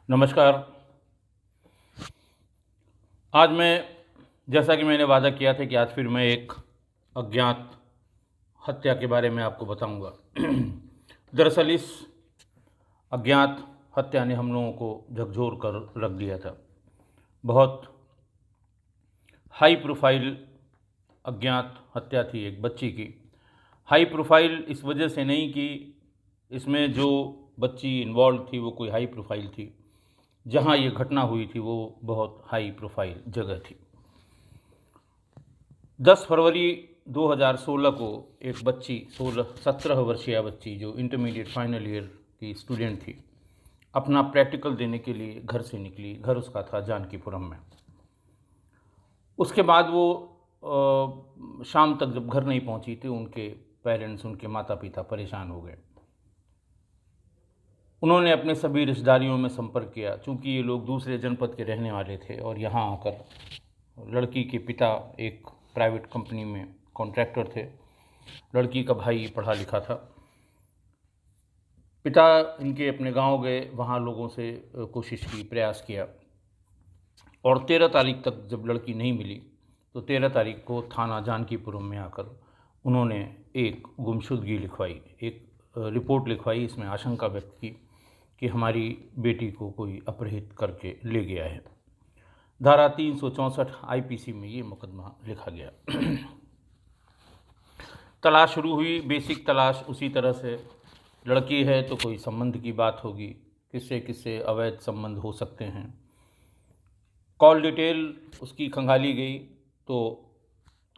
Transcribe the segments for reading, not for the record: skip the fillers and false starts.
नमस्कार। आज मैं जैसा कि मैंने वादा किया था कि आज फिर मैं एक अज्ञात हत्या के बारे में आपको बताऊंगा। दरअसल इस अज्ञात हत्या ने हम लोगों को झकझोर कर रख दिया था। बहुत हाई प्रोफाइल अज्ञात हत्या थी एक बच्ची की। हाई प्रोफाइल इस वजह से नहीं कि इसमें जो बच्ची इन्वॉल्व थी वो कोई हाई प्रोफाइल थी। जहाँ ये घटना हुई थी वो बहुत हाई प्रोफाइल जगह थी। 10 फरवरी 2016 को एक बच्ची 17 वर्षीय बच्ची जो इंटरमीडिएट फाइनल ईयर की स्टूडेंट थी, अपना प्रैक्टिकल देने के लिए घर से निकली। घर उसका था जानकीपुरम में। उसके बाद वो शाम तक जब घर नहीं पहुंची थी, उनके पेरेंट्स, उनके माता पिता परेशान हो गए। उन्होंने अपने सभी रिश्तेदारियों में संपर्क किया। चूँकि ये लोग दूसरे जनपद के रहने वाले थे और यहाँ आकर लड़की के पिता एक प्राइवेट कंपनी में कॉन्ट्रैक्टर थे। लड़की का भाई पढ़ा लिखा था। पिता इनके अपने गांव गए, वहाँ लोगों से कोशिश की, प्रयास किया और 13 तारीख तक जब लड़की नहीं मिली तो 13 तारीख को थाना जानकीपुरम में आकर उन्होंने एक गुमशुदगी लिखवाई, एक रिपोर्ट लिखवाई। इसमें आशंका व्यक्त की कि हमारी बेटी को कोई अपहृत करके ले गया है। धारा 364 आईपीसी में ये मुकदमा लिखा गया। तलाश शुरू हुई, बेसिक तलाश उसी तरह से। लड़की है तो कोई संबंध की बात होगी, किससे किससे अवैध संबंध हो सकते हैं। कॉल डिटेल उसकी खंगाली गई तो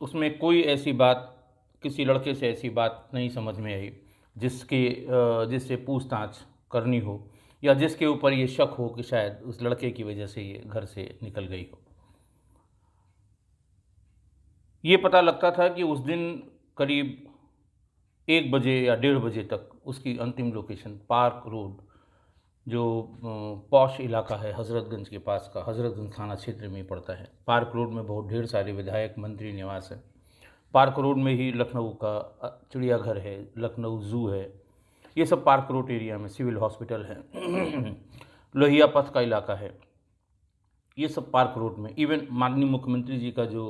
उसमें कोई ऐसी बात, किसी लड़के से ऐसी बात नहीं समझ में आई जिससे पूछताछ करनी हो या जिसके ऊपर ये शक हो कि शायद उस लड़के की वजह से ये घर से निकल गई हो। ये पता लगता था कि उस दिन करीब 1 बजे या 1:30 बजे तक उसकी अंतिम लोकेशन पार्क रोड, जो पॉश इलाका है हज़रतगंज के पास का, हज़रतगंज थाना क्षेत्र में पड़ता है। पार्क रोड में बहुत ढेर सारे विधायक मंत्री निवास है। पार्क रोड में ही लखनऊ का चिड़ियाघर है, लखनऊ ज़ू है। ये सब पार्क रोड एरिया में, सिविल हॉस्पिटल है। लोहिया पथ का इलाका है, ये सब पार्क रोड में। इवन माननीय मुख्यमंत्री जी का जो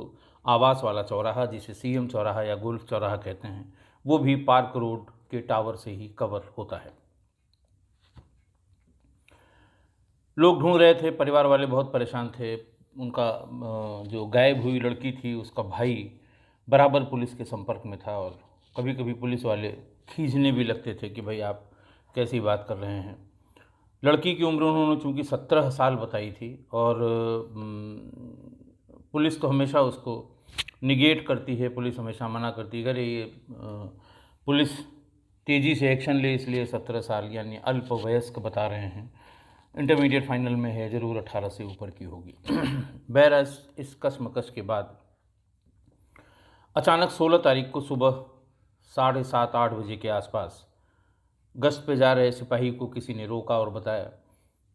आवास वाला चौराहा, जिसे सीएम चौराहा या गोल्फ चौराहा कहते हैं, वो भी पार्क रोड के टावर से ही कवर होता है। लोग ढूंढ रहे थे, परिवार वाले बहुत परेशान थे। उनका जो गायब हुई लड़की थी उसका भाई बराबर पुलिस के संपर्क में था और कभी कभी पुलिस वाले खींचने भी लगते थे कि भाई आप कैसी बात कर रहे हैं। लड़की की उम्र उन्होंने चूँकि 17 साल बताई थी और पुलिस तो हमेशा उसको निगेट करती है, पुलिस हमेशा मना करती है, अरे ये पुलिस तेज़ी से एक्शन ले इसलिए 17 साल यानी अल्पवयस्क बता रहे हैं। इंटरमीडिएट फाइनल में है, ज़रूर 18 से ऊपर की होगी। बहरहाल इस कशमकश के बाद अचानक 16 तारीख को सुबह 7:30-8 बजे के आसपास गश्त पे जा रहे सिपाही को किसी ने रोका और बताया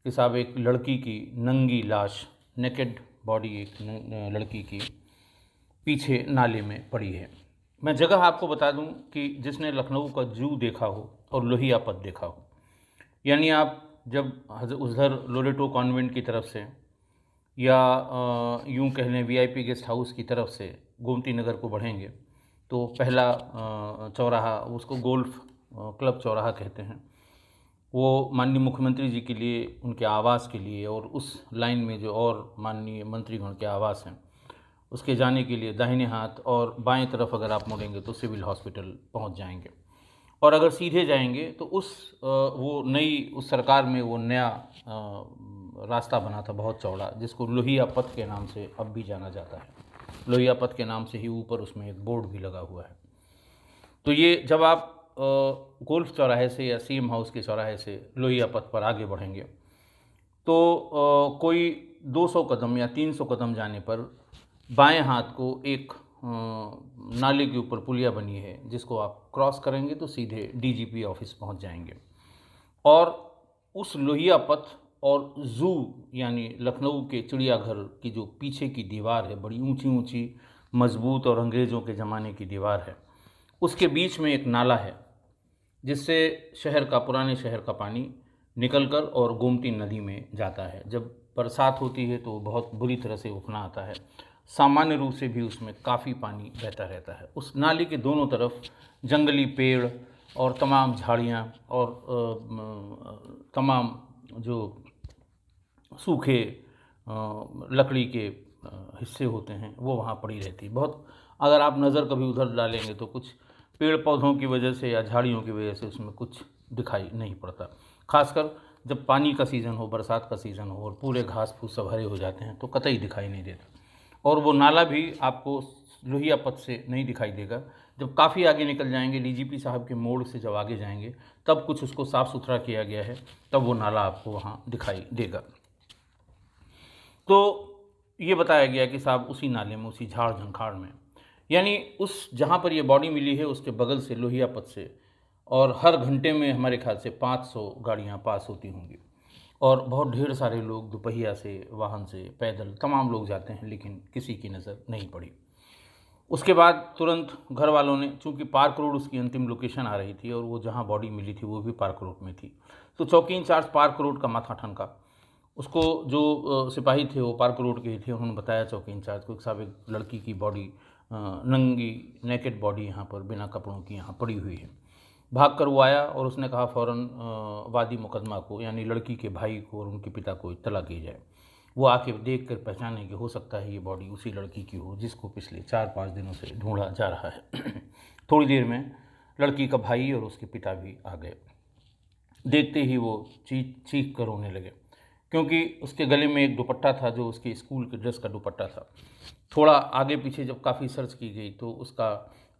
कि साहब एक लड़की की नंगी लाश, नेकेड बॉडी एक लड़की की पीछे नाले में पड़ी है। मैं जगह आपको बता दूं कि जिसने लखनऊ का जू देखा हो और लोहिया पथ देखा हो, यानी आप जब उधर लोरेटो कॉन्वेंट की तरफ से या यूं कह लें वीआईपी गेस्ट हाउस की तरफ से गोमती नगर को बढ़ेंगे तो पहला चौराहा, उसको गोल्फ क्लब चौराहा कहते हैं, वो माननीय मुख्यमंत्री जी के लिए, उनके आवास के लिए, और उस लाइन में जो और माननीय मंत्रीगण के आवास हैं उसके जाने के लिए दाहिने हाथ और बाएं तरफ अगर आप मुड़ेंगे तो सिविल हॉस्पिटल पहुंच जाएंगे। और अगर सीधे जाएंगे तो उस सरकार में वो नया रास्ता बना था बहुत चौड़ा, जिसको लोहिया पथ के नाम से अब भी जाना जाता है। लोहिया पथ के नाम से ही ऊपर उसमें एक बोर्ड भी लगा हुआ है। तो ये जब आप गोल्फ चौराहे से या सीएम हाउस के चौराहे से लोहिया पथ पर आगे बढ़ेंगे तो कोई 200 कदम या 300 कदम जाने पर बाएं हाथ को एक नाले के ऊपर पुलिया बनी है, जिसको आप क्रॉस करेंगे तो सीधे डीजीपी ऑफिस पहुंच जाएंगे। और उस लोहिया पथ और ज़ू यानी लखनऊ के चिड़ियाघर की जो पीछे की दीवार है, बड़ी ऊंची ऊंची मजबूत और अंग्रेज़ों के ज़माने की दीवार है, उसके बीच में एक नाला है जिससे पुराने शहर का पानी निकलकर और गोमती नदी में जाता है। जब बरसात होती है तो बहुत बुरी तरह से उफना आता है, सामान्य रूप से भी उसमें काफ़ी पानी बहता रहता है। उस नाली के दोनों तरफ जंगली पेड़ और तमाम झाड़ियाँ और तमाम जो सूखे लकड़ी के हिस्से होते हैं वो वहाँ पड़ी रहती। बहुत अगर आप नज़र कभी उधर डालेंगे तो कुछ पेड़ पौधों की वजह से या झाड़ियों की वजह से उसमें कुछ दिखाई नहीं पड़ता। खासकर जब पानी का सीज़न हो, बरसात का सीज़न हो और पूरे घास फूस सब हरे हो जाते हैं तो कतई दिखाई नहीं देता। और वो नाला भी आपको लोहिया पथ से नहीं दिखाई देगा। जब काफ़ी आगे निकल जाएंगे, डीजीपी साहब के मोड़ से जब आगे जाएंगे, तब कुछ उसको साफ़ सुथरा किया गया है, तब वो नाला आपको वहाँ दिखाई देगा। तो ये बताया गया कि साहब उसी नाले में, उसी झाड़ झंखाड़ में, यानी उस जहाँ पर ये बॉडी मिली है उसके बगल से लोहिया पथ से, और हर घंटे में हमारे ख्याल से 500 गाड़ियाँ पास होती होंगी और बहुत ढेर सारे लोग दोपहिया से, वाहन से, पैदल तमाम लोग जाते हैं, लेकिन किसी की नज़र नहीं पड़ी। उसके बाद तुरंत घर वालों ने, चूँकि पार्क रोड उसकी अंतिम लोकेशन आ रही थी और वो जहाँ बॉडी मिली थी वो भी पार्क रोड में थी, तो चौकी इंचार्ज पार्क रोड का माथा ठनका। उसको जो सिपाही थे वो पार्क रोड के ही थे, उन्होंने बताया चौकी इंचार्ज को कि साहब एक लड़की की बॉडी, नंगी नेकेड बॉडी यहाँ पर बिना कपड़ों की यहाँ पड़ी हुई है। भाग कर वो आया और उसने कहा फ़ौरन वादी मुकदमा को, यानी लड़की के भाई को और उनके पिता को इत्तला की जाए। वो आके देख कर पहचाने कि हो सकता है ये बॉडी उसी लड़की की हो जिसको पिछले 4-5 दिनों से ढूंढा जा रहा है। थोड़ी देर में लड़की का भाई और उसके पिता भी आ गए। देखते ही वो चीख कर रोने लगे, क्योंकि उसके गले में एक दुपट्टा था जो उसके स्कूल के ड्रेस का दुपट्टा था। थोड़ा आगे पीछे जब काफ़ी सर्च की गई तो उसका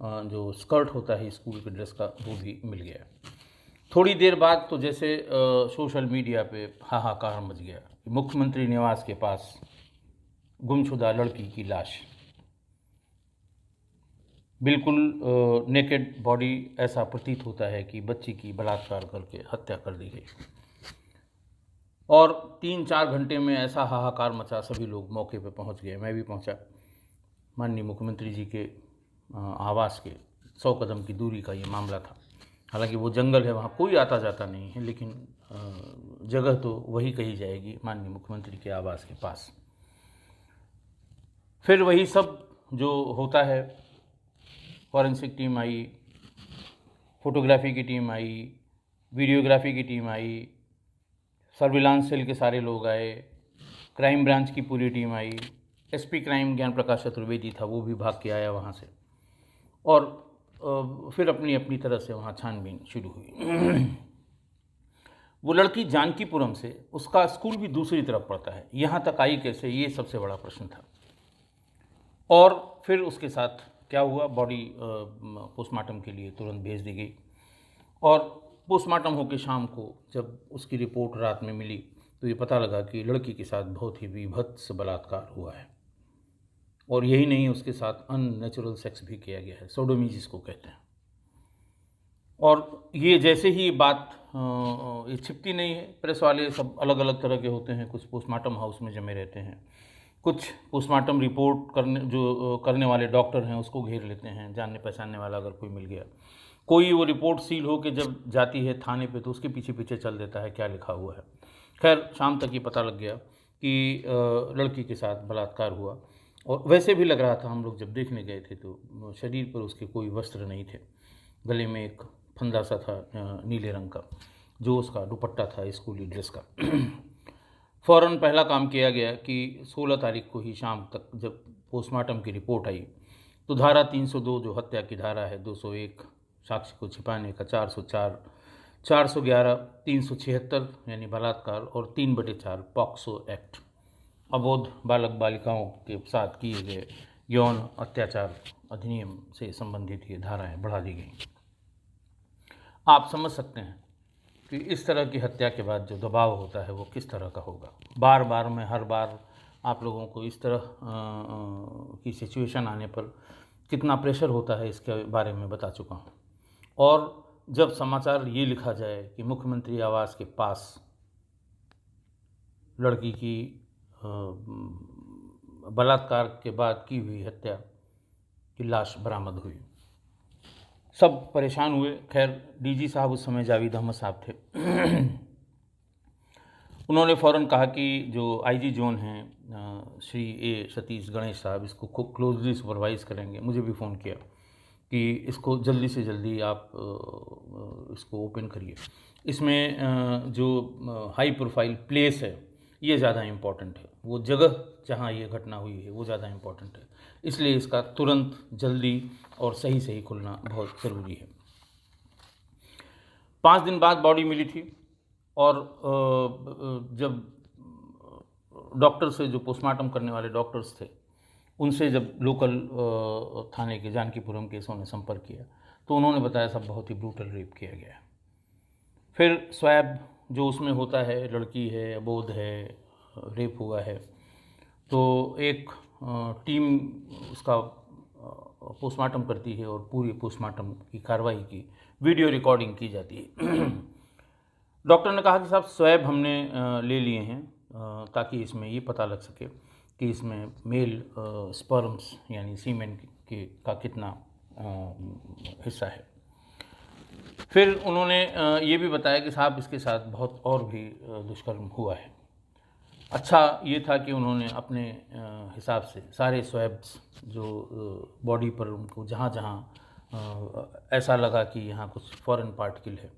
जो स्कर्ट होता है स्कूल के ड्रेस का वो भी मिल गया। थोड़ी देर बाद तो जैसे सोशल मीडिया पे हाहाकार मच गया कि मुख्यमंत्री निवास के पास गुमशुदा लड़की की लाश, बिल्कुल नेकेड बॉडी, ऐसा प्रतीत होता है कि बच्ची की बलात्कार करके हत्या कर दी गई। और 3-4 घंटे में ऐसा हाहाकार मचा, सभी लोग मौके पे पहुंच गए, मैं भी पहुंचा। माननीय मुख्यमंत्री जी के आवास के 100 कदम की दूरी का ये मामला था। हालांकि वो जंगल है, वहाँ कोई आता जाता नहीं है, लेकिन जगह तो वही कही जाएगी, माननीय मुख्यमंत्री के आवास के पास। फिर वही सब जो होता है, फॉरेंसिक टीम आई, फोटोग्राफी की टीम आई, वीडियोग्राफी की टीम आई, सर्विलांस सेल के सारे लोग आए, क्राइम ब्रांच की पूरी टीम आई, एसपी क्राइम ज्ञान प्रकाश चतुर्वेदी था वो भी भाग के आया वहाँ से, और फिर अपनी अपनी तरह से वहाँ छानबीन शुरू हुई। वो लड़की जानकीपुरम से, उसका स्कूल भी दूसरी तरफ पड़ता है, यहाँ तक आई कैसे, ये सबसे बड़ा प्रश्न था। और फिर उसके साथ क्या हुआ, बॉडी पोस्टमार्टम के लिए तुरंत भेज दी गई। और पोस्टमार्टम होकर शाम को जब उसकी रिपोर्ट रात में मिली तो ये पता लगा कि लड़की के साथ बहुत ही विभत्स बलात्कार हुआ है, और यही नहीं, उसके साथ अननेचुरल सेक्स भी किया गया है, सोडोमी जिसको कहते हैं। और ये जैसे ही बात ये छिपती नहीं है, प्रेस वाले सब अलग अलग तरह के होते हैं, कुछ पोस्टमार्टम हाउस में जमे रहते हैं, कुछ पोस्टमार्टम रिपोर्ट करने वाले डॉक्टर हैं उसको घेर लेते हैं, जानने पहचानने वाला अगर कोई मिल गया। कोई वो रिपोर्ट सील हो के जब जाती है थाने पे तो उसके पीछे पीछे चल देता है क्या लिखा हुआ है। खैर शाम तक ये पता लग गया कि लड़की के साथ बलात्कार हुआ। और वैसे भी लग रहा था, हम लोग जब देखने गए थे तो शरीर पर उसके कोई वस्त्र नहीं थे, गले में एक फंदा सा था नीले रंग का जो उसका दुपट्टा था स्कूली ड्रेस का। फ़ौरन पहला काम किया गया कि 16 तारीख को ही शाम तक जब पोस्टमार्टम की रिपोर्ट आई तो धारा 302 जो हत्या की धारा है, 201 साक्ष्य को छिपाने का, 404, 411, 376 यानी बलात्कार, और 3/4 पॉक्सो एक्ट, अबोध बालक बालिकाओं के साथ किए गए यौन अत्याचार अधिनियम से संबंधित ये धाराएं बढ़ा दी गई। आप समझ सकते हैं कि इस तरह की हत्या के बाद जो दबाव होता है वो किस तरह का होगा। बार बार मैं हर बार आप लोगों को इस तरह की सिचुएशन आने पर कितना प्रेशर होता है इसके बारे में बता चुका हूँ। और जब समाचार ये लिखा जाए कि मुख्यमंत्री आवास के पास लड़की की बलात्कार के बाद की हुई हत्या की लाश बरामद हुई, सब परेशान हुए। खैर डीजी साहब उस समय जावेद अहमद साहब थे। उन्होंने फ़ौरन कहा कि जो आईजी जोन हैं श्री ए सतीश गणेश साहब इसको क्लोजली सुपरवाइज़ करेंगे। मुझे भी फ़ोन किया कि इसको जल्दी से जल्दी आप इसको ओपन करिए। इसमें जो हाई प्रोफाइल प्लेस है ये ज़्यादा इम्पॉर्टेंट है, वो जगह जहाँ ये घटना हुई है वो ज़्यादा इम्पॉर्टेंट है, इसलिए इसका तुरंत जल्दी और सही खुलना बहुत ज़रूरी है। 5 दिन बाद बॉडी मिली थी और जब डॉक्टर से, जो पोस्टमार्टम करने वाले डॉक्टर्स थे, उनसे जब लोकल थाने के जानकीपुरम केसों ने संपर्क किया तो उन्होंने बताया सब बहुत ही ब्रूटल रेप किया गया है। फिर स्वैब जो उसमें होता है, लड़की है, अबोध है, रेप हुआ है, तो एक टीम उसका पोस्टमार्टम करती है और पूरी पोस्टमार्टम की कार्रवाई की वीडियो रिकॉर्डिंग की जाती है। डॉक्टर ने कहा कि साहब स्वैब हमने ले लिए हैं ताकि इसमें ये पता लग सके कि इसमें मेल स्पर्म्स यानी सीमेन का कितना हिस्सा है। फिर उन्होंने ये भी बताया कि साहब इसके साथ बहुत और भी दुष्कर्म हुआ है। अच्छा ये था कि उन्होंने अपने हिसाब से सारे स्वैब्स जो बॉडी पर उनको जहाँ जहाँ ऐसा लगा कि यहाँ कुछ फॉरेन पार्टिकल है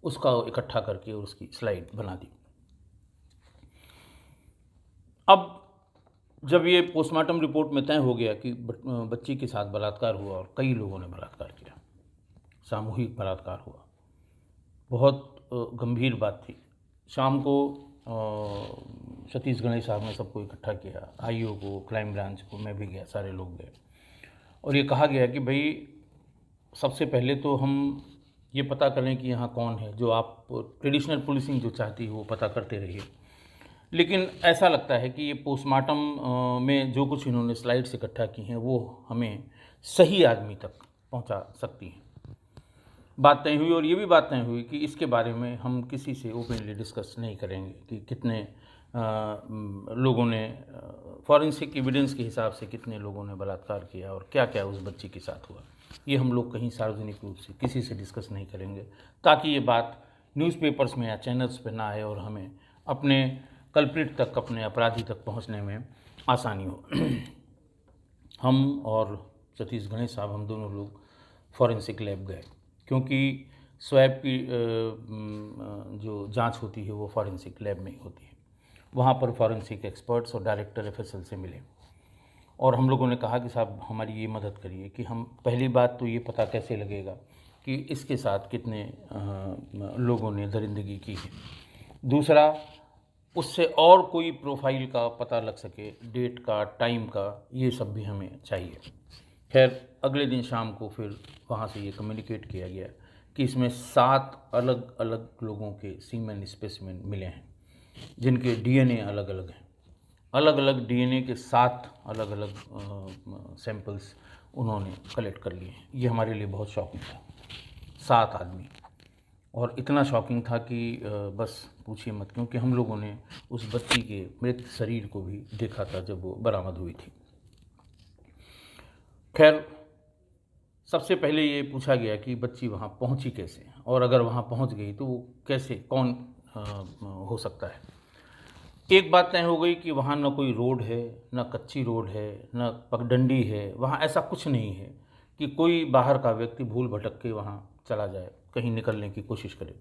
उसका इकट्ठा करके उसकी स्लाइड बना दी। अब जब ये पोस्टमार्टम रिपोर्ट में तय हो गया कि बच्ची के साथ बलात्कार हुआ और कई लोगों ने बलात्कार किया, सामूहिक बलात्कार हुआ, बहुत गंभीर बात थी। शाम को सतीश गणेश साहब ने सबको इकट्ठा किया, आईओ को, क्राइम ब्रांच को, मैं भी गया, सारे लोग गए और ये कहा गया कि भाई सबसे पहले तो हम ये पता करें कि यहाँ कौन है। जो आप ट्रेडिशनल पुलिसिंग जो चाहती है वो पता करते रहिए, लेकिन ऐसा लगता है कि ये पोस्टमार्टम में जो कुछ इन्होंने स्लाइड्स इकट्ठा की हैं वो हमें सही आदमी तक पहुँचा सकती हैं। बात तय हुई और ये भी बात तय हुई कि इसके बारे में हम किसी से ओपनली डिस्कस नहीं करेंगे कि कितने लोगों ने फॉरेंसिक एविडेंस के हिसाब से कितने लोगों ने बलात्कार किया और क्या क्या उस बच्ची के साथ हुआ। ये हम लोग कहीं सार्वजनिक रूप से किसी से डिस्कस नहीं करेंगे ताकि ये बात न्यूज़पेपर्स में या चैनल्स पे ना आए और हमें अपने कल्प्रिट तक, अपने अपराधी तक पहुंचने में आसानी हो। हम और सतीश गणेश साहब, हम दोनों लोग फॉरेंसिक लैब गए क्योंकि स्वैब की जो जांच होती है वो फॉरेंसिक लैब में ही होती है। वहाँ पर फॉरेंसिक एक्सपर्ट्स और डायरेक्टर एफएसएल से मिले और हम लोगों ने कहा कि साहब हमारी ये मदद करिए कि हम, पहली बात तो ये पता कैसे लगेगा कि इसके साथ कितने लोगों ने दरिंदगी की है, दूसरा उससे और कोई प्रोफाइल का पता लग सके, डेट का, टाइम का, ये सब भी हमें चाहिए। खैर अगले दिन शाम को फिर वहाँ से ये कम्युनिकेट किया गया कि इसमें 7 अलग अलग लोगों के सीमेन स्पेसिमेन मिले हैं जिनके डीएनए अलग अलग हैं। अलग अलग डीएनए के 7 अलग अलग सैंपल्स उन्होंने कलेक्ट कर लिए हैं। ये हमारे लिए बहुत शॉकिंग था, 7 आदमी, और इतना शॉकिंग था कि बस पूछिए मत, क्योंकि हम लोगों ने उस बच्ची के मृत शरीर को भी देखा था जब वो बरामद हुई थी। खैर सबसे पहले ये पूछा गया कि बच्ची वहाँ पहुँची कैसे, और अगर वहाँ पहुँच गई तो वो कैसे, कौन हो सकता है। एक बात तय हो गई कि वहाँ न कोई रोड है, न कच्ची रोड है, न पगडंडी है, वहाँ ऐसा कुछ नहीं है कि कोई बाहर का व्यक्ति भूल भटक के वहाँ चला जाए, कहीं निकलने की कोशिश करे।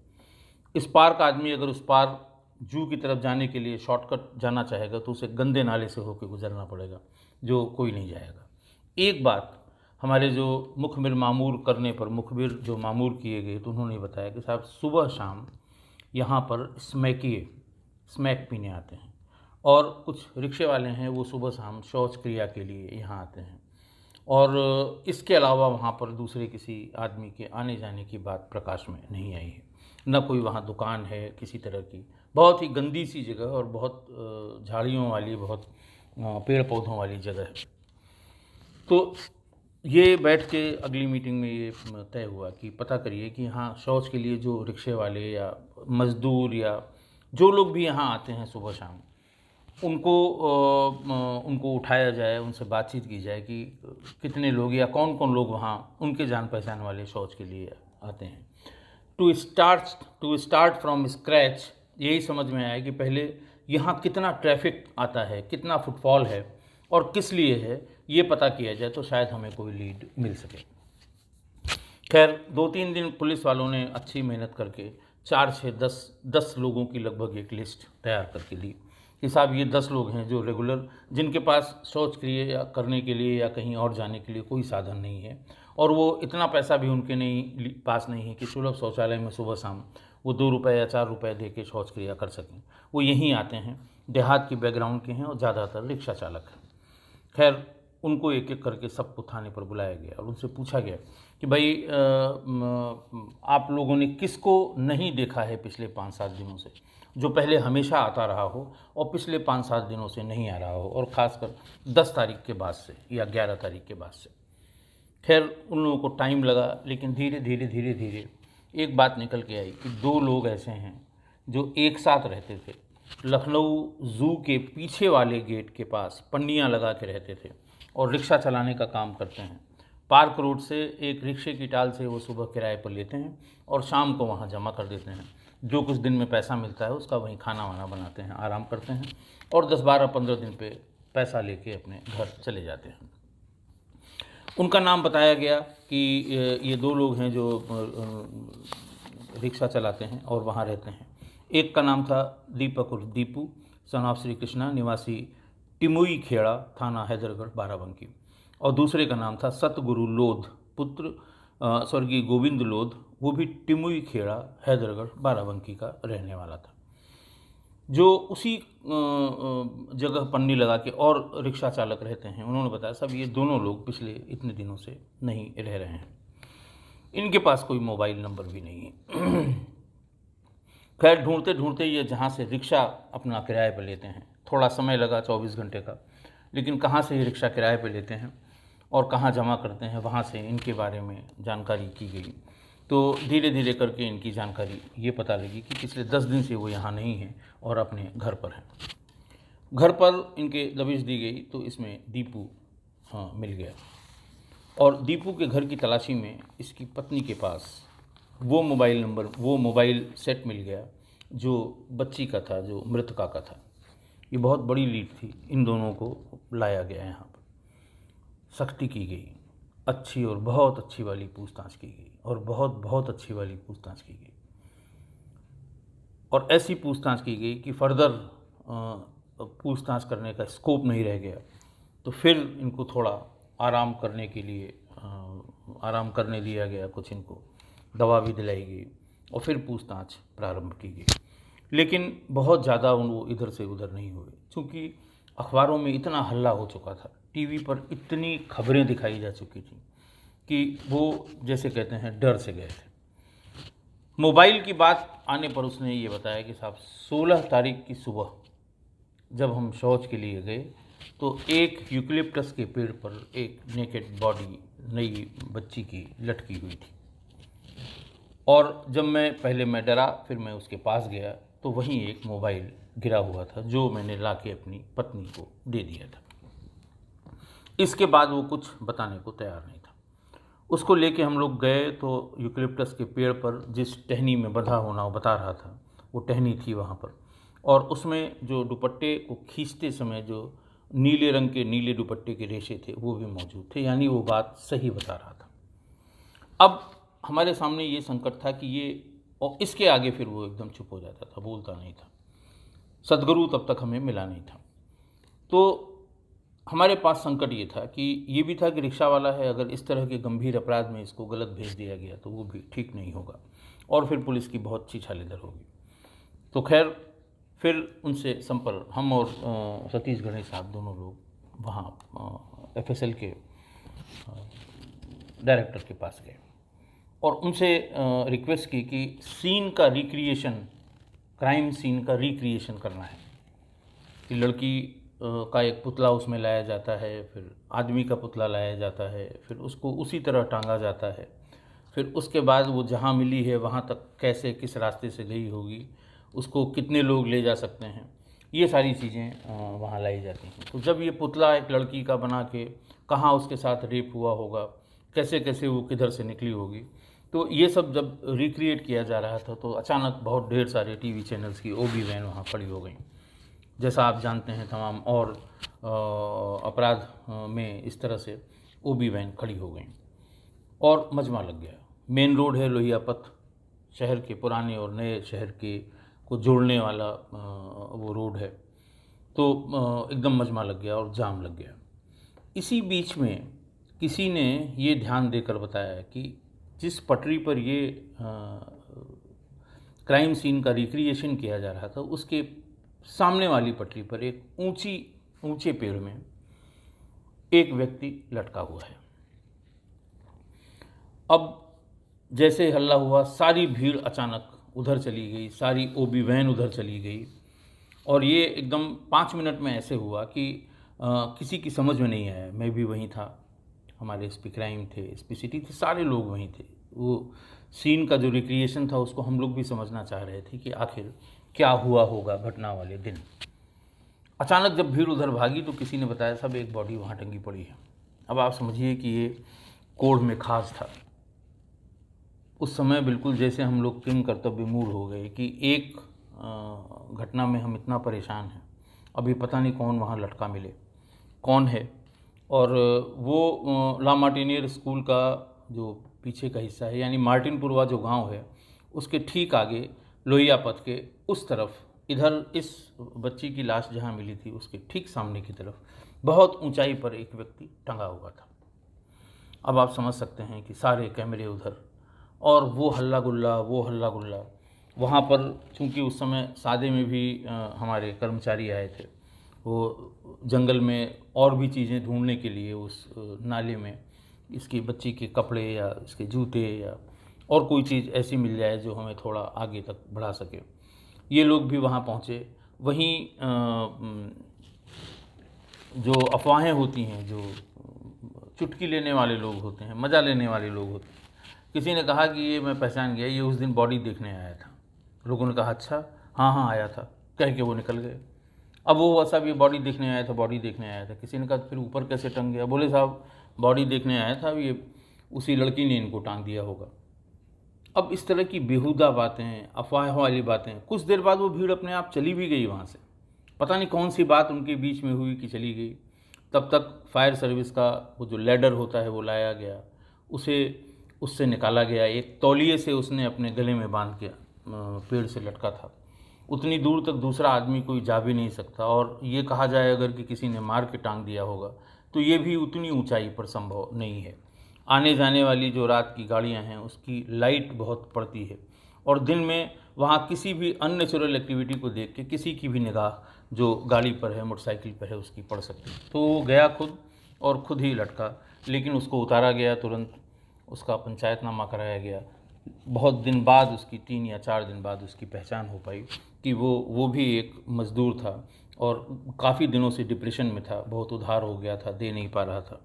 इस पार का आदमी अगर उस पार जू की तरफ जाने के लिए शॉर्टकट जाना चाहेगा तो उसे गंदे नाले से होकर गुजरना पड़ेगा, जो कोई नहीं जाएगा। एक बात, हमारे जो मुखबिर मामूर करने पर मुखबिर जो मामूर किए गए तो उन्होंने बताया कि साहब सुबह शाम यहाँ पर स्मैक पीने आते हैं और कुछ रिक्शे वाले हैं वो सुबह शाम शौच क्रिया के लिए यहाँ आते हैं, और इसके अलावा वहाँ पर दूसरे किसी आदमी के आने जाने की बात प्रकाश में नहीं आई है। न कोई वहाँ दुकान है किसी तरह की, बहुत ही गंदी सी जगह और बहुत झाड़ियों वाली, बहुत पेड़ पौधों वाली जगह है। तो ये बैठ के अगली मीटिंग में ये तय हुआ कि पता करिए कि यहाँ शौच के लिए जो रिक्शे वाले या मज़दूर या जो लोग भी यहाँ आते हैं सुबह शाम, उनको उठाया जाए, उनसे बातचीत की जाए कि कितने लोग या कौन कौन लोग वहाँ उनके जान पहचान वाले शौच के लिए आते हैं। टू स्टार्ट फ्रॉम स्क्रैच यही समझ में आया कि पहले यहाँ कितना ट्रैफिक आता है, कितना फुटफॉल है और किस लिए है, ये पता किया जाए तो शायद हमें कोई लीड मिल सके। खैर 2-3 दिन पुलिस वालों ने अच्छी मेहनत करके 4 से 10 लोगों की लगभग एक लिस्ट तैयार करके दी कि साहब ये 10 लोग हैं जो रेगुलर, जिनके पास शौच क्रिया करने के लिए या कहीं और जाने के लिए कोई साधन नहीं है और वो इतना पैसा भी उनके पास नहीं है कि सुलभ शौचालय में सुबह शाम वो 2 रुपये या 4 रुपये दे के शौच क्रिया कर सकें। वो यहीं आते हैं, देहात की बैकग्राउंड के हैं और ज़्यादातर रिक्शा चालक हैं। खैर उनको एक एक करके सबको थाने पर बुलाया गया और उनसे पूछा गया कि भाई आप लोगों ने किसको नहीं देखा है पिछले 5-7 दिनों से, जो पहले हमेशा आता रहा हो और पिछले 5-7 दिनों से नहीं आ रहा हो, और ख़ासकर 10 तारीख के बाद से या 11 तारीख के बाद से। खैर उन लोगों को टाइम लगा, लेकिन धीरे धीरे एक बात निकल के आई कि 2 लोग ऐसे हैं जो एक साथ रहते थे, लखनऊ ज़ू के पीछे वाले गेट के पास पन्नियाँ लगा के रहते थे और रिक्शा चलाने का काम करते हैं। पार्क रोड से एक रिक्शे की टाल से वो सुबह किराए पर लेते हैं और शाम को वहाँ जमा कर देते हैं। जो कुछ दिन में पैसा मिलता है उसका वहीं खाना वाना बनाते हैं, आराम करते हैं और 10-12-15 दिन पे पैसा लेके अपने घर चले जाते हैं। उनका नाम बताया गया कि ये 2 लोग हैं जो रिक्शा चलाते हैं और वहाँ रहते हैं। एक का नाम था दीपक उर्फ दीपू, सन ऑफ श्री कृष्णा, निवासी टिमुई खेड़ा, थाना हैदरगढ़, बाराबंकी। और दूसरे का नाम था सतगुरु लोध, पुत्र स्वर्गीय गोविंद लोध, वो भी टिमुई खेड़ा, हैदरगढ़, बाराबंकी का रहने वाला था, जो उसी जगह पन्नी लगा के और रिक्शा चालक रहते हैं। उन्होंने बताया सब ये दोनों लोग पिछले इतने दिनों से नहीं रह रहे हैं, इनके पास कोई मोबाइल नंबर भी नहीं है। खैर ढूंढते ढूंढते ये जहाँ से रिक्शा अपना किराए पर लेते हैं, थोड़ा समय लगा 24 घंटे का, लेकिन कहाँ से ये रिक्शा किराए पर लेते हैं और कहाँ जमा करते हैं, वहाँ से इनके बारे में जानकारी की गई। तो धीरे धीरे करके इनकी जानकारी ये पता लगी कि पिछले 10 दिन से वो यहाँ नहीं हैं और अपने घर पर हैं। घर पर इनके दबिश दी गई तो इसमें दीपू मिल गया और दीपू के घर की तलाशी में इसकी पत्नी के पास वो मोबाइल सेट मिल गया जो बच्ची का था, जो मृतका का था। ये बहुत बड़ी लीड थी। इन दोनों को लाया गया, यहाँ पर सख्ती की गई, अच्छी और बहुत अच्छी वाली पूछताछ की गई और बहुत अच्छी वाली पूछताछ की गई और ऐसी पूछताछ की गई कि फर्दर पूछताछ करने का स्कोप नहीं रह गया। तो फिर इनको थोड़ा आराम करने के लिए आराम करने दिया गया, कुछ इनको दवा भी दिलाई गई और फिर पूछताछ प्रारंभ की गई। लेकिन बहुत ज़्यादा वो इधर से उधर नहीं हुए, क्योंकि अखबारों में इतना हल्ला हो चुका था, टीवी पर इतनी खबरें दिखाई जा चुकी थी कि वो जैसे कहते हैं डर से गए थे। मोबाइल की बात आने पर उसने ये बताया कि साहब 16 तारीख की सुबह जब हम शौच के लिए गए तो एक यूकलिप्टस के पेड़ पर एक नेकेड बॉडी नई बच्ची की लटकी हुई थी और जब मैं डरा, फिर मैं उसके पास गया तो वहीं एक मोबाइल गिरा हुआ था जो मैंने लाके अपनी पत्नी को दे दिया था। इसके बाद वो कुछ बताने को तैयार नहीं था। उसको लेके हम लोग गए तो यूकलिप्टस के पेड़ पर जिस टहनी में बंधा होना वो बता रहा था, वो टहनी थी वहाँ पर और उसमें जो दुपट्टे को खींचते समय जो नीले दुपट्टे के रेशे थे वो भी मौजूद थे, यानी वो बात सही बता रहा था। अब हमारे सामने ये संकट था कि ये, और इसके आगे फिर वो एकदम चुप हो जाता था, बोलता नहीं था। सदगुरु तब तक हमें मिला नहीं था। तो हमारे पास संकट ये था कि ये भी था कि रिक्शा वाला है, अगर इस तरह के गंभीर अपराध में इसको गलत भेज दिया गया तो वो भी ठीक नहीं होगा और फिर पुलिस की बहुत छीछालेदर होगी। तो खैर फिर उनसे संपर्क, हम और सतीश गणेश साहब दोनों लोग वहाँ FSL के डायरेक्टर के पास गए और उनसे रिक्वेस्ट की कि सीन का रिक्रिएशन, क्राइम सीन का रिक्रिएशन करना है कि लड़की का एक पुतला उसमें लाया जाता है, फिर आदमी का पुतला लाया जाता है, फिर उसको उसी तरह टांगा जाता है, फिर उसके बाद वो जहाँ मिली है वहाँ तक कैसे किस रास्ते से गई होगी, उसको कितने लोग ले जा सकते हैं, ये सारी चीज़ें वहाँ लाई जाती हैं। तो जब ये पुतला एक लड़की का बना के कहाँ उसके साथ रेप हुआ होगा, कैसे कैसे वो किधर से निकली होगी, तो ये सब जब रिक्रिएट किया जा रहा था तो अचानक बहुत ढेर सारे टीवी चैनल्स की ओबी वैन वहाँ खड़ी हो गई। जैसा आप जानते हैं तमाम और अपराध में इस तरह से ओबी वैन खड़ी हो गई और मजमा लग गया। मेन रोड है लोहिया पथ, शहर के पुराने और नए शहर के को जोड़ने वाला वो रोड है। तो एकदम मजमा लग गया और जाम लग गया। इसी बीच में किसी ने ये ध्यान देकर बताया कि जिस पटरी पर ये क्राइम सीन का रिक्रिएशन किया जा रहा था उसके सामने वाली पटरी पर एक ऊंचे पेड़ में एक व्यक्ति लटका हुआ है। अब जैसे हल्ला हुआ, सारी भीड़ अचानक उधर चली गई, सारी ओबी वैन उधर चली गई और ये एकदम 5 मिनट में ऐसे हुआ कि किसी की समझ में नहीं आया। मैं भी वहीं था, हमारे एसपी क्राइम थे, एसपी सिटी थे, सारे लोग वहीं थे। वो सीन का जो रिक्रिएशन था उसको हम लोग भी समझना चाह रहे थे कि आखिर क्या हुआ होगा घटना वाले दिन। अचानक जब भीड़ उधर भागी तो किसी ने बताया साहब एक बॉडी वहाँ टंगी पड़ी है। अब आप समझिए कि ये कोढ़ में खास था। उस समय बिल्कुल जैसे हम लोग किंग कर्तव्य मूड हो गए कि एक घटना में हम इतना परेशान हैं, अभी पता नहीं कौन वहाँ लटका मिले, कौन है। और वो ला मार्टिनियर स्कूल का जो पीछे का हिस्सा है, यानी मार्टिनपुरवा जो गांव है, उसके ठीक आगे लोहिया पथ के उस तरफ, इधर इस बच्ची की लाश जहाँ मिली थी उसके ठीक सामने की तरफ बहुत ऊंचाई पर एक व्यक्ति टंगा हुआ था। अब आप समझ सकते हैं कि सारे कैमरे उधर और वो हल्ला गुल्ला। वहाँ पर चूँकि उस समय सादे में भी हमारे कर्मचारी आए थे, वो जंगल में और भी चीज़ें ढूंढने के लिए उस नाले में इसकी बच्ची के कपड़े या इसके जूते या और कोई चीज़ ऐसी मिल जाए जो हमें थोड़ा आगे तक बढ़ा सके, ये लोग भी वहाँ पहुँचे। वहीं जो अफवाहें होती हैं, जो चुटकी लेने वाले लोग होते हैं, मज़ा लेने वाले लोग होते हैं, किसी ने कहा कि ये मैं पहचान गया, ये उस दिन बॉडी देखने आया था। लोगों ने कहा अच्छा, हाँ आया था, कह के वो निकल गए। अब वो सब ये बॉडी देखने आया था। किसी ने कहा फिर ऊपर कैसे टंग गया? बोले साहब बॉडी देखने आया था, ये उसी लड़की ने इनको टांग दिया होगा। अब इस तरह की बेहुदा बातें, अफवाहों वाली बातें। कुछ देर बाद वो भीड़ अपने आप चली भी गई वहाँ से। पता नहीं कौन सी बात उनके बीच में हुई कि चली गई। तब तक फायर सर्विस का वो जो लैडर होता है वो लाया गया, उससे निकाला गया। एक तौलिए से उसने अपने गले में बांध के पेड़ से लटका था। उतनी दूर तक दूसरा आदमी कोई जा भी नहीं सकता, और ये कहा जाए अगर कि किसी ने मार के टांग दिया होगा तो ये भी उतनी ऊंचाई पर संभव नहीं है। आने जाने वाली जो रात की गाड़ियां हैं उसकी लाइट बहुत पड़ती है, और दिन में वहाँ किसी भी अननेचुरल एक्टिविटी को देख के किसी की भी निगाह जो गाड़ी पर है, मोटरसाइकिल पर है, उसकी पड़ सकती है। तो वो गया खुद और खुद ही लटका, लेकिन उसको उतारा गया तुरंत, उसका पंचायतनामा कराया गया। बहुत दिन बाद उसकी 3 या 4 दिन बाद उसकी पहचान हो पाई कि वो भी एक मज़दूर था और काफ़ी दिनों से डिप्रेशन में था, बहुत उधार हो गया था, दे नहीं पा रहा था,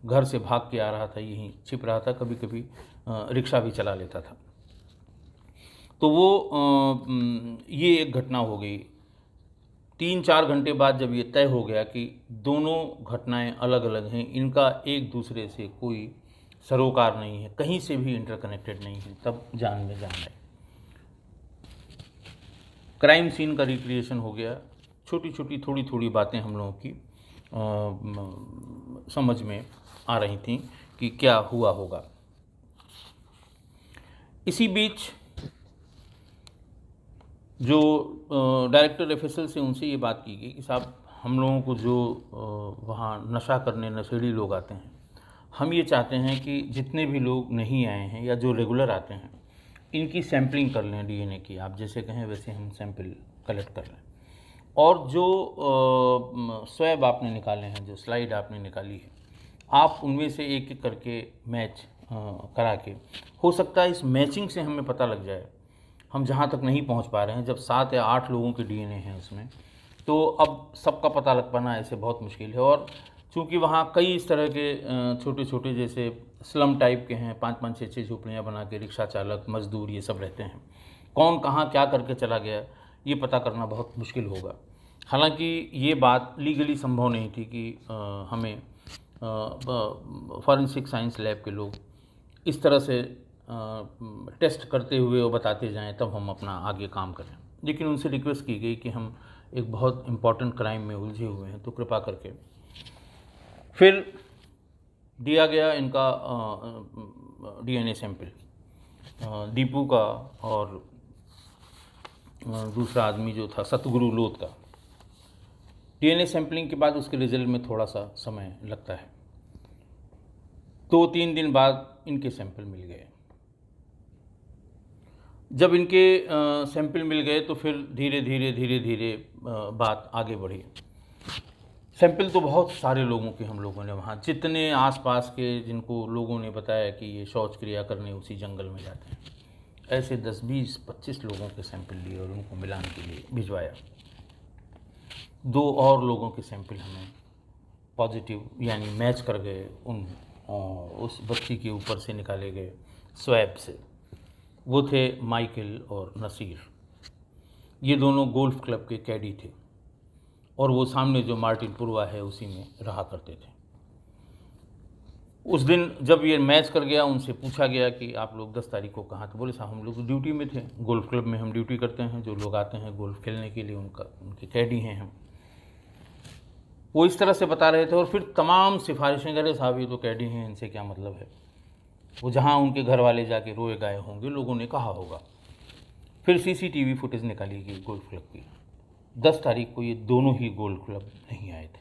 घर से भाग के आ रहा था, यहीं छिप रहा था, कभी कभी रिक्शा भी चला लेता था। तो ये एक घटना हो गई। 3-4 घंटे बाद जब ये तय हो गया कि दोनों घटनाएं अलग अलग हैं, इनका एक दूसरे से कोई सरोकार नहीं है, कहीं से भी इंटरकनेक्टेड नहीं है, तब जान में जान आई। क्राइम सीन का रिक्रिएशन हो गया। छोटी छोटी थोड़ी थोड़ी बातें हम लोगों की समझ में आ रही थी कि क्या हुआ होगा। इसी बीच जो डायरेक्टर एफएसएल से उनसे ये बात की गई कि साहब हम लोगों को जो वहाँ नशा करने नशेड़ी लोग आते हैं, हम ये चाहते हैं कि जितने भी लोग नहीं आए हैं या जो रेगुलर आते हैं इनकी सैम्पलिंग कर लें डीएनए की। आप जैसे कहें वैसे हम सैंपल कलेक्ट कर लें, और जो स्वैब आपने निकाले हैं, जो स्लाइड आपने निकाली है, आप उनमें से एक एक करके मैच करा के, हो सकता है इस मैचिंग से हमें पता लग जाए। हम जहाँ तक नहीं पहुँच पा रहे हैं, जब 7 या 8 लोगों के डीएनए हैं उसमें, तो अब सबका पता लग पाना ऐसे बहुत मुश्किल है। और चूँकि वहाँ कई इस तरह के छोटे छोटे जैसे स्लम टाइप के हैं, 5-5, 6-6 झोपड़ियाँ बना के रिक्शा चालक, मजदूर, ये सब रहते हैं। कौन कहाँ क्या करके चला गया ये पता करना बहुत मुश्किल होगा। हालांकि ये बात लीगली संभव नहीं थी कि हमें फॉरेंसिक साइंस लैब के लोग इस तरह से टेस्ट करते हुए वो बताते जाएं, तब हम अपना आगे काम करें। लेकिन उनसे रिक्वेस्ट की गई कि हम एक बहुत इम्पॉर्टेंट क्राइम में उलझे हुए हैं, तो कृपा करके। फिर दिया गया इनका DNA सैंपल, दीपू का और दूसरा आदमी जो था सतगुरु लोध का। DNA सैंपलिंग के बाद उसके रिजल्ट में थोड़ा सा समय लगता है। 2-3 दिन बाद इनके सैंपल मिल गए। जब इनके सैंपल मिल गए तो फिर धीरे धीरे बात आगे बढ़ी। सैंपल तो बहुत सारे लोगों के हम लोगों ने वहाँ, जितने आसपास के जिनको लोगों ने बताया कि ये शौच क्रिया करने उसी जंगल में जाते हैं, ऐसे 10, 20, 25 लोगों के सैंपल लिए और उनको मिलान के लिए भिजवाया। 2 और लोगों के सैंपल हमें पॉजिटिव यानी मैच कर गए उस बच्ची के ऊपर से निकाले गए स्वैब से। वो थे माइकल और नसीर। ये दोनों गोल्फ क्लब के कैडी थे और वो सामने जो मार्टिन पुरवा है उसी में रहा करते थे। उस दिन जब ये मैच कर गया, उनसे पूछा गया कि आप लोग 10 तारीख को कहाँ थे। बोले साहब हम लोग ड्यूटी में थे, गोल्फ क्लब में हम ड्यूटी करते हैं, जो लोग आते हैं गोल्फ खेलने के लिए उनके कैडी हैं हम। वो इस तरह से बता रहे थे और फिर तमाम सिफारिशें करे, साहब ये तो कैडी हैं, इनसे क्या मतलब है। वो जहाँ उनके घर वाले जाके रोए गाए होंगे, लोगों ने कहा होगा। फिर CCTV फुटेज निकाली गई गोल्फ क्लब की। 10 तारीख को ये दोनों ही गोल्फ क्लब नहीं आए थे।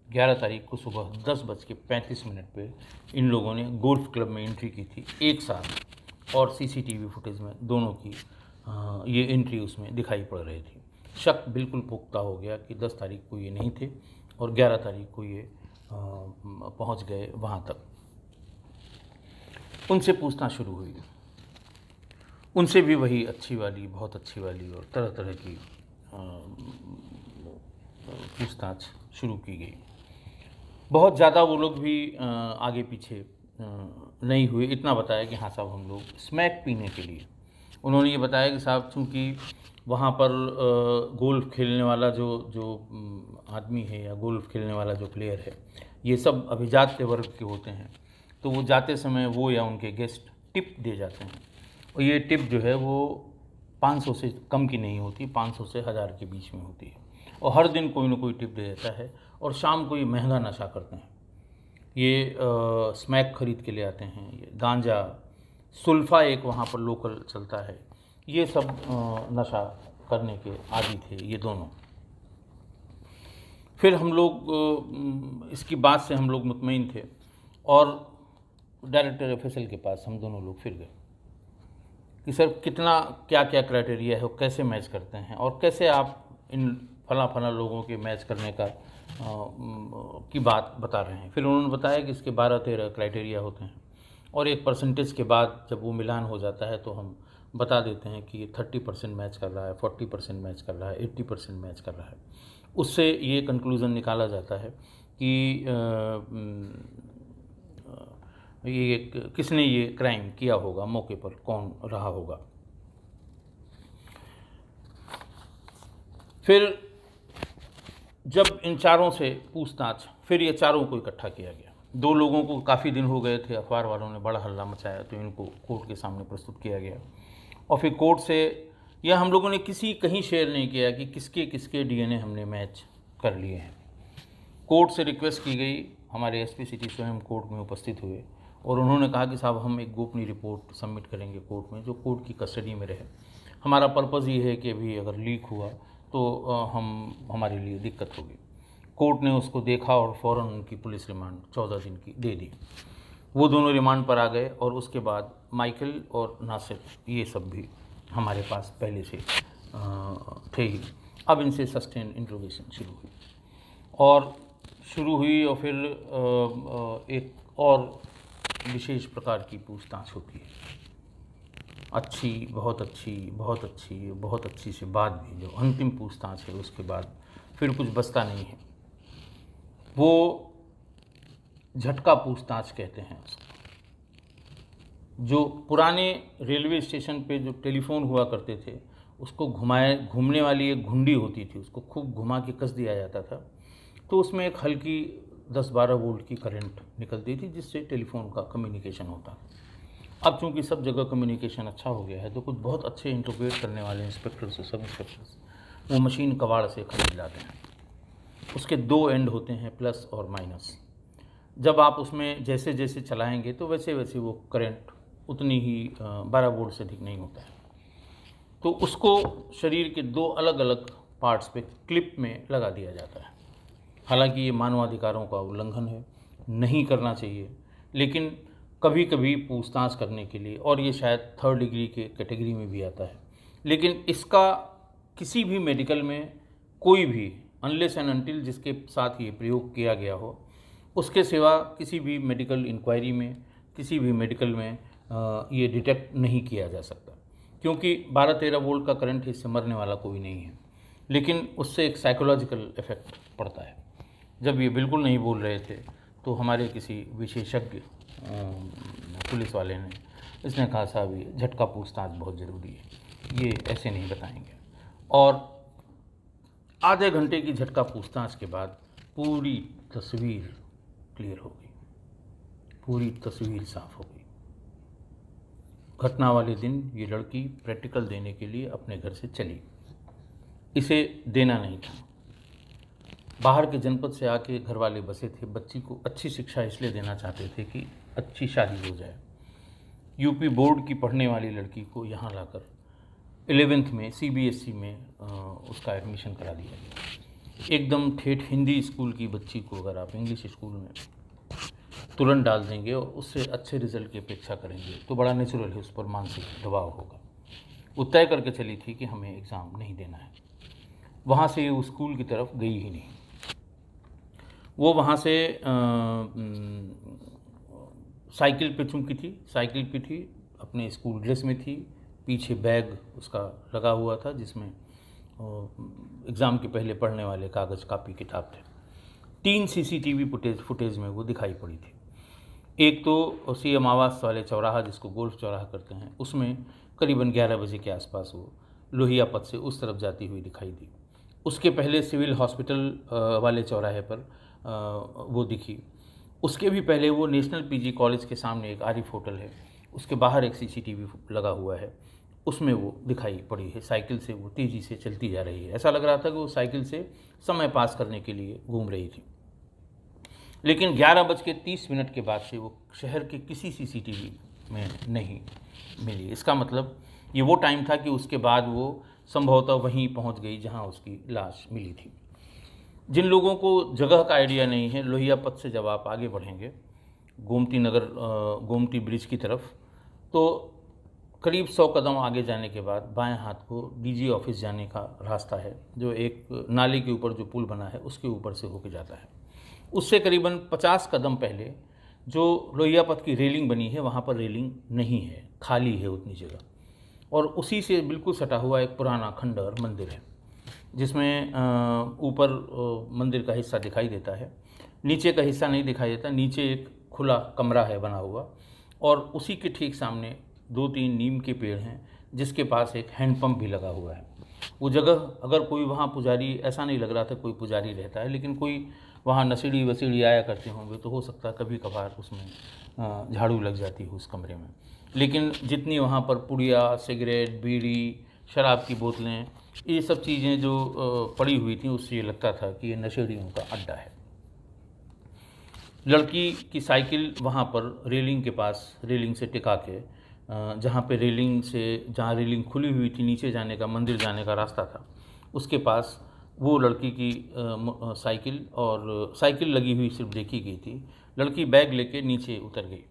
11 तारीख को सुबह 10:35 पे इन लोगों ने गोल्फ क्लब में एंट्री की थी एक साथ, और CCTV फुटेज में दोनों की ये एंट्री उसमें दिखाई पड़ रही थी। शक बिल्कुल पुख्ता हो गया कि 10 तारीख को ये नहीं थे और 11 तारीख को ये पहुंच गए वहाँ तक। उनसे पूछना शुरू हुई। उनसे भी वही अच्छी वाली, बहुत अच्छी वाली और तरह तरह की पूछताछ शुरू की गई। बहुत ज़्यादा वो लोग भी आगे पीछे नहीं हुए। इतना बताया कि हाँ साहब हम लोग स्मैक पीने के लिए। उन्होंने ये बताया कि साहब चूँकि वहाँ पर गोल्फ खेलने वाला जो आदमी है या गोल्फ खेलने वाला जो प्लेयर है, ये सब अभिजात्य वर्ग के होते हैं, तो वो जाते समय वो या उनके गेस्ट टिप दे जाते हैं। और ये टिप जो है वो 500 से कम की नहीं होती, 500 से 1000 के बीच में होती है। और हर दिन कोई ना कोई टिप दे देता है और शाम को ये महंगा नशा करते हैं। ये स्मैक खरीद के ले आते हैं, ये गांजा, सुल्फा एक वहाँ पर लोकल चलता है, ये सब नशा करने के आदी थे ये दोनों। फिर हम लोग इसकी बात से हम लोग मुतमईन थे और डायरेक्टर FSL के पास हम दोनों लोग फिर गए कि सर कितना क्या क्या क्राइटेरिया है, कैसे मैच करते हैं और कैसे आप इन फला लोगों के मैच करने का की बात बता रहे हैं। फिर उन्होंने बताया कि इसके 12-13 क्राइटेरिया होते हैं और एक परसेंटेज के बाद जब वो मिलान हो जाता है तो हम बता देते हैं कि 30% मैच कर रहा है, 40% मैच कर रहा है, 80% मैच कर रहा है। उससे ये कंक्लूज़न निकाला जाता है कि ये किसने ये क्राइम किया होगा, मौके पर कौन रहा होगा। फिर जब इन चारों से पूछताछ, फिर ये चारों को इकट्ठा किया गया। 2 लोगों को काफ़ी दिन हो गए थे, अखबार वालों ने बड़ा हल्ला मचाया, तो इनको कोर्ट के सामने प्रस्तुत किया गया। और फिर कोर्ट से यह हम लोगों ने कहीं शेयर नहीं किया कि किसके किसके DNA हमने मैच कर लिए हैं। कोर्ट से रिक्वेस्ट की गई, हमारे SP सिटी स्वयं कोर्ट में उपस्थित हुए और उन्होंने कहा कि साहब हम एक गोपनीय रिपोर्ट सबमिट करेंगे कोर्ट में, जो कोर्ट की कस्टडी में रहे। हमारा पर्पज़ ये है कि अभी अगर लीक हुआ तो हमारे लिए दिक्कत होगी। कोर्ट ने उसको देखा और फ़ौरन उनकी पुलिस रिमांड 14 दिन की दे दी। वो दोनों रिमांड पर आ गए और उसके बाद माइकल और नासिर ये सब भी हमारे पास पहले से थे ही। अब इनसे सस्टेन इंट्रोगेशन शुरू हुई और फिर एक और विशेष प्रकार की पूछताछ होती है। अच्छी, बहुत अच्छी, बहुत अच्छी, बहुत अच्छी से बाद भी जो अंतिम पूछताछ है उसके बाद फिर कुछ बचता नहीं है। वो झटका पूछताछ कहते हैं उसको। जो पुराने रेलवे स्टेशन पे जो टेलीफोन हुआ करते थे, उसको घूमने वाली एक घुंडी होती थी, उसको खूब घुमा के कस दिया जाता था, तो उसमें एक हल्की 10-12 वोल्ट की करंट निकलती थी जिससे टेलीफोन का कम्युनिकेशन होता। अब चूंकि सब जगह कम्युनिकेशन अच्छा हो गया है तो कुछ बहुत अच्छे इंटरप्रेट करने वाले इंस्पेक्टर्स, सब इंस्पेक्टर्स, वो मशीन कबाड़ से खरीद लाते हैं। उसके दो एंड होते हैं, प्लस और माइनस। जब आप उसमें जैसे जैसे चलाएंगे तो वैसे वैसे वो करंट उतनी ही 12 वोल्ट से अधिक नहीं होता है। तो उसको शरीर के दो अलग अलग पार्ट्स पे क्लिप में लगा दिया जाता है। हालांकि ये मानवाधिकारों का उल्लंघन है, नहीं करना चाहिए, लेकिन कभी कभी पूछताछ करने के लिए, और ये शायद 3rd डिग्री के कैटेगरी में भी आता है, लेकिन इसका किसी भी मेडिकल में कोई भी अनलेस एंड अनटिल जिसके साथ ये प्रयोग किया गया हो, उसके सिवा किसी भी मेडिकल इंक्वायरी में, किसी भी मेडिकल में ये डिटेक्ट नहीं किया जा सकता, क्योंकि 12-13 वोल्ट का करंट इससे मरने वाला कोई नहीं है, लेकिन उससे एक साइकोलॉजिकल इफेक्ट पड़ता है। जब ये बिल्कुल नहीं बोल रहे थे तो हमारे किसी विशेषज्ञ पुलिस वाले ने इसने कहा, साहब ये झटका पूछताछ बहुत ज़रूरी है, ये ऐसे नहीं बताएंगे। और आधे घंटे की झटका पूछताछ के बाद पूरी तस्वीर क्लियर हो गई, पूरी तस्वीर साफ हो गई। घटना वाले दिन ये लड़की प्रैक्टिकल देने के लिए अपने घर से चली, इसे देना नहीं था। बाहर के जनपद से आके घर वाले बसे थे, बच्ची को अच्छी शिक्षा इसलिए देना चाहते थे कि अच्छी शादी हो जाए। यूपी बोर्ड की पढ़ने वाली लड़की को यहाँ लाकर 11th में CBSE में उसका एडमिशन करा दिया गया। एकदम ठेठ हिंदी स्कूल की बच्ची को अगर आप इंग्लिश स्कूल में तुरंत डाल देंगे और उससे अच्छे रिजल्ट की अपेक्षा करेंगे तो बड़ा नेचुरल है उस पर मानसिक दबाव होगा। वो तय करके चली थी कि हमें एग्ज़ाम नहीं देना है। वहाँ से वो स्कूल की तरफ गई ही नहीं। वो वहाँ से साइकिल पे चूँकि थी, साइकिल पे थी, अपने स्कूल ड्रेस में थी, पीछे बैग उसका लगा हुआ था जिसमें एग्ज़ाम के पहले पढ़ने वाले कागज़, कापी, किताब थे। 3 CCTV फुटेज में वो दिखाई पड़ी थी। एक तो CM आवास वाले चौराहा, जिसको गोल्फ चौराहा करते हैं, उसमें करीबन 11 बजे के आसपास वो लोहिया पथ से उस तरफ जाती हुई दिखाई दी। उसके पहले सिविल हॉस्पिटल वाले चौराहे पर वो दिखी। उसके भी पहले वो नेशनल PG कॉलेज के सामने एक आरिफ होटल है, उसके बाहर एक CCTV लगा हुआ है, उसमें वो दिखाई पड़ी है। साइकिल से वो तेज़ी से चलती जा रही है, ऐसा लग रहा था कि वो साइकिल से समय पास करने के लिए घूम रही थी। लेकिन 11:30 के बाद से वो शहर के किसी CCTV में नहीं मिली। इसका मतलब ये वो टाइम था कि उसके बाद वो संभवतः वहीं पहुंच गई जहां उसकी लाश मिली थी। जिन लोगों को जगह का आइडिया नहीं है, लोहिया पथ से जब आप आगे बढ़ेंगे गोमती नगर, गोमती ब्रिज की तरफ, तो करीब 100 कदम आगे जाने के बाद बाएं हाथ को DG ऑफिस जाने का रास्ता है, जो एक नाले के ऊपर जो पुल बना है उसके ऊपर से होके जाता है। उससे करीबन 50 कदम पहले जो लोहिया पथ की रेलिंग बनी है, वहाँ पर रेलिंग नहीं है, खाली है उतनी जगह, और उसी से बिल्कुल सटा हुआ एक पुराना खंडहर मंदिर है, जिसमें ऊपर मंदिर का हिस्सा दिखाई देता है, नीचे का हिस्सा नहीं दिखाई देता। नीचे एक खुला कमरा है बना हुआ, और उसी के ठीक सामने 2-3 नीम के पेड़ हैं, जिसके पास एक हैंडपम्प भी लगा हुआ है। वो जगह, अगर कोई वहाँ पुजारी, ऐसा नहीं लग रहा था कोई पुजारी रहता है, लेकिन कोई वहाँ नसीड़ी वसीड़ी आया करते होंगे, तो हो सकता है कभी कभार उसमें झाड़ू लग जाती है उस कमरे में। लेकिन जितनी वहाँ पर पुड़िया, सिगरेट, बीड़ी, शराब की बोतलें, ये सब चीज़ें जो पड़ी हुई थी, उससे ये लगता था कि ये नशेड़ियों का अड्डा है। लड़की की साइकिल वहाँ पर रेलिंग के पास, रेलिंग से टिका के, जहाँ पे रेलिंग से, जहाँ रेलिंग खुली हुई थी, नीचे जाने का, मंदिर जाने का रास्ता था, उसके पास वो लड़की की साइकिल, और साइकिल लगी हुई सिर्फ देखी गई थी। लड़की बैग लेके नीचे उतर गई।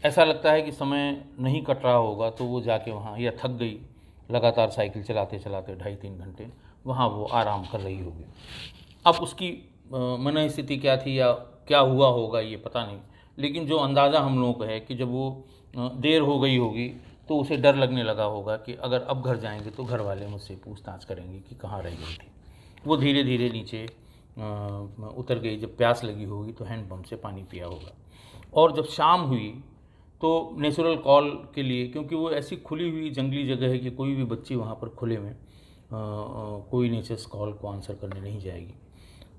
ऐसा लगता है कि समय नहीं कट रहा होगा, तो वो जाके वहाँ, या थक गई लगातार साइकिल चलाते चलाते 2.5-3 घंटे, वहाँ वो आराम कर रही होगी। अब उसकी मन स्थिति क्या थी या क्या हुआ होगा ये पता नहीं, लेकिन जो अंदाज़ा हम लोगों को है कि जब वो देर हो गई होगी तो उसे डर लगने लगा होगा कि अगर अब घर जाएंगे तो घर वाले मुझसे पूछताछ करेंगे कि कहाँ रह गई थी। वो धीरे धीरे नीचे उतर गई। जब प्यास लगी होगी तो हैंडपम्प से पानी पिया होगा। और जब शाम हुई तो नेचुरल कॉल के लिए, क्योंकि वो ऐसी खुली हुई जंगली जगह है कि कोई भी बच्ची वहाँ पर खुले में कोई नेचर्स कॉल को आंसर करने नहीं जाएगी।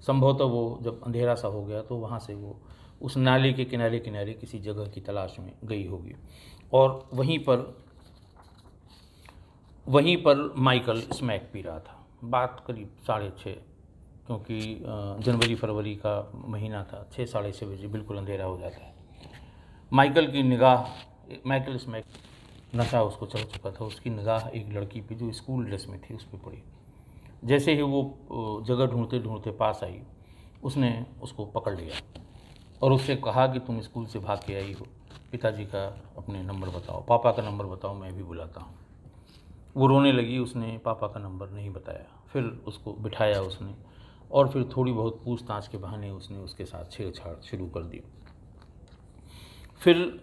संभवतः वो जब अंधेरा सा हो गया तो वहाँ से वो उस नाले के किनारे किनारे किसी जगह की तलाश में गई होगी। और वहीं पर माइकल स्मैक पी रहा था। बात करीब 6:30, क्योंकि जनवरी फरवरी का महीना था। 6 साढ़े 6 बजे बिल्कुल अंधेरा हो जाता है। माइकल स्मैक, नशा उसको चढ़ चुका था। उसकी निगाह एक लड़की पे जो स्कूल ड्रेस में थी उस पर पड़ी। जैसे ही वो जगह ढूंढते ढूंढते पास आई, उसने उसको पकड़ लिया और उससे कहा कि तुम स्कूल से भाग के आई हो, पिताजी का अपने नंबर बताओ, पापा का नंबर बताओ, मैं भी बुलाता हूँ। वो रोने लगी। उसने पापा का नंबर नहीं बताया। फिर उसको बिठाया उसने, और फिर थोड़ी बहुत पूछताछ के बहाने उसने उसके साथ छेड़छाड़ शुरू कर दी। फिर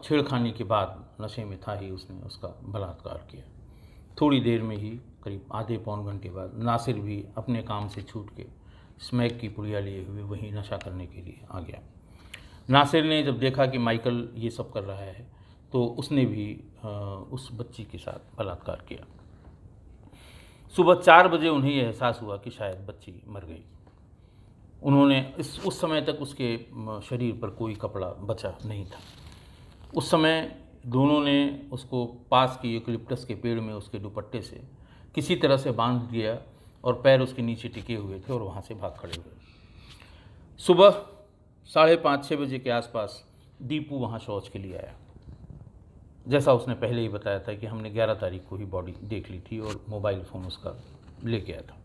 छेड़खानी के बाद, नशे में था ही, उसने उसका बलात्कार किया। थोड़ी देर में ही, करीब आधे पौन घंटे बाद, नासिर भी अपने काम से छूट के स्मैक की पुड़िया लिए हुए वहीं नशा करने के लिए आ गया। नासिर ने जब देखा कि माइकल ये सब कर रहा है, तो उसने भी उस बच्ची के साथ बलात्कार किया। सुबह 4 बजे उन्हें यह एहसास हुआ कि शायद बच्ची मर गई। उन्होंने उस समय तक उसके शरीर पर कोई कपड़ा बचा नहीं था। उस समय दोनों ने उसको पास के यूकलिप्टस के पेड़ में उसके दुपट्टे से किसी तरह से बांध दिया और पैर उसके नीचे टिके हुए थे और वहाँ से भाग खड़े हुए। सुबह 5:30-6 बजे के आसपास दीपू वहाँ शौच के लिए आया। जैसा उसने पहले ही बताया था कि हमने 11 तारीख को ही बॉडी देख ली थी और मोबाइल फ़ोन उसका लेके आया था।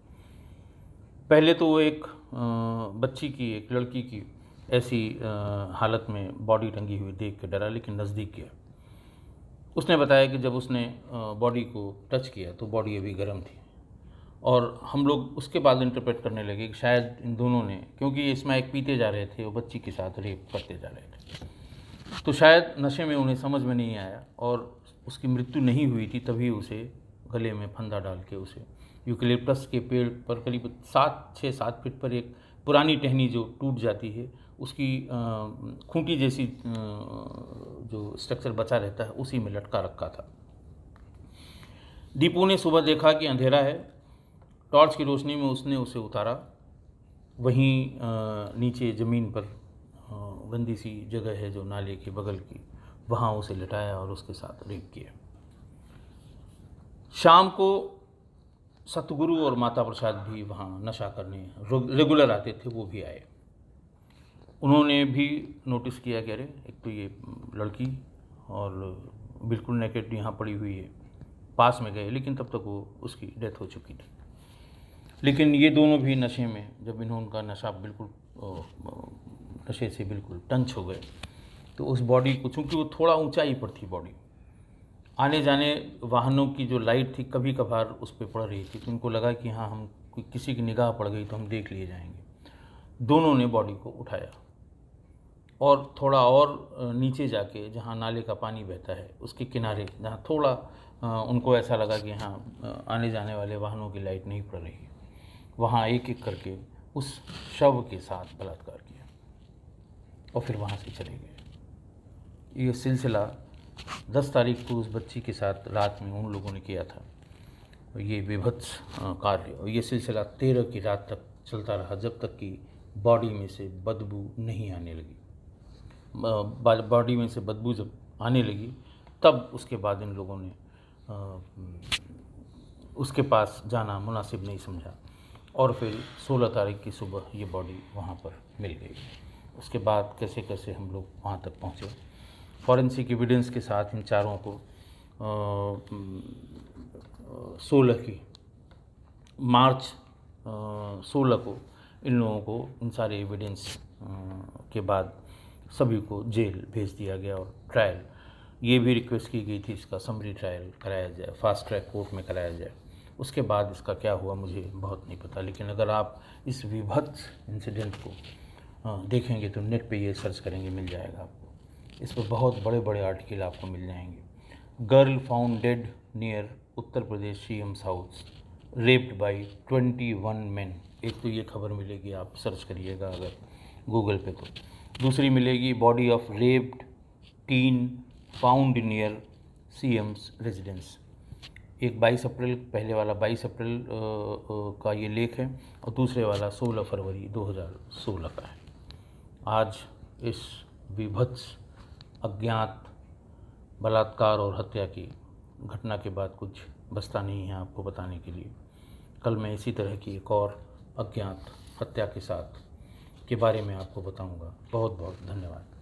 पहले तो वो एक लड़की की ऐसी हालत में बॉडी टंगी हुई देख के डरा, लेकिन नज़दीक गया। उसने बताया कि जब उसने बॉडी को टच किया तो बॉडी अभी गर्म थी, और हम लोग उसके बाद इंटरप्रेट करने लगे कि शायद इन दोनों ने, क्योंकि इसमें एक पीते जा रहे थे और बच्ची के साथ रेप करते जा रहे थे, तो शायद नशे में उन्हें समझ में नहीं आया और उसकी मृत्यु नहीं हुई थी, तभी उसे गले में फंदा डाल के उसे यूकलिप्टस के पेड़ पर करीब 6-7 फीट पर एक पुरानी टहनी जो टूट जाती है, उसकी खूंटी जैसी जो स्ट्रक्चर बचा रहता है, उसी में लटका रखा था। दीपू ने सुबह देखा कि अंधेरा है। टॉर्च की रोशनी में उसने उसे उतारा। वहीं नीचे ज़मीन पर गंदी सी जगह है जो नाले के बगल की, वहाँ उसे लिटाया और उसके साथ रेप किया। शाम को सतगुरु और माता प्रसाद भी वहाँ नशा करने रेगुलर आते थे, वो भी आए। उन्होंने भी नोटिस किया कि अरे, एक तो ये लड़की और बिल्कुल नेकेड यहाँ पड़ी हुई है। पास में गए, लेकिन तब तक वो उसकी डेथ हो चुकी थी। लेकिन ये दोनों भी नशे में, जब इन्होंने नशा बिल्कुल नशे से बिल्कुल टंच हो गए, तो उस बॉडी को, चूँकि वो थोड़ा ऊंचाई पर थी बॉडी, आने जाने वाहनों की जो लाइट थी कभी कभार उस पर पड़ रही थी, तो उनको लगा कि हाँ, हम किसी की निगाह पड़ गई तो हम देख लिए जाएंगे। दोनों ने बॉडी को उठाया और थोड़ा और नीचे जाके, जहाँ नाले का पानी बहता है उसके किनारे, जहाँ थोड़ा उनको ऐसा लगा कि हाँ, आने जाने वाले वाहनों की लाइट नहीं पड़ रही, वहाँ एक एक करके उस शव के साथ बलात्कार किया और फिर वहाँ से चले गए। ये सिलसिला 10 तारीख को उस बच्ची के साथ रात में उन लोगों ने किया था, और ये विभत्स कार्य, और ये सिलसिला 13 की रात तक चलता रहा, जब तक कि बॉडी में से बदबू नहीं आने लगी। बॉडी में से बदबू जब आने लगी, तब उसके बाद इन लोगों ने उसके पास जाना मुनासिब नहीं समझा, और फिर 16 तारीख की सुबह ये बॉडी वहाँ पर मिल गई। उसके बाद कैसे कैसे हम लोग वहाँ तक पहुँचे। फॉरेंसिक एविडेंस के साथ इन चारों को 16 को इन लोगों को, इन सारे एविडेंस के बाद सभी को जेल भेज दिया गया, और ट्रायल, ये भी रिक्वेस्ट की गई थी इसका समरी ट्रायल कराया जाए, फास्ट ट्रैक कोर्ट में कराया जाए। उसके बाद इसका क्या हुआ मुझे बहुत नहीं पता, लेकिन अगर आप इस विभत्स इंसिडेंट को देखेंगे तो नेट पे ये सर्च करेंगे, मिल जाएगा आपको। इस पर बहुत बड़े बड़े आर्टिकल आपको मिल जाएंगे। Girl found dead near Uttar Pradesh CM south, raped by 21 men। एक तो ये खबर मिलेगी, आप सर्च करिएगा अगर गूगल पे तो। दूसरी मिलेगी, body of raped tin found near CM's residence. एक 22 अप्रैल, पहले वाला 22 अप्रैल का ये लेख है, और दूसरे वाला 16 फरवरी 2016 का है। आज इस विभत्स, अज्ञात बलात्कार और हत्या की घटना के बाद कुछ बचता नहीं है आपको बताने के लिए। कल मैं इसी तरह की एक और अज्ञात हत्या के साथ के बारे में आपको बताऊंगा। बहुत बहुत धन्यवाद।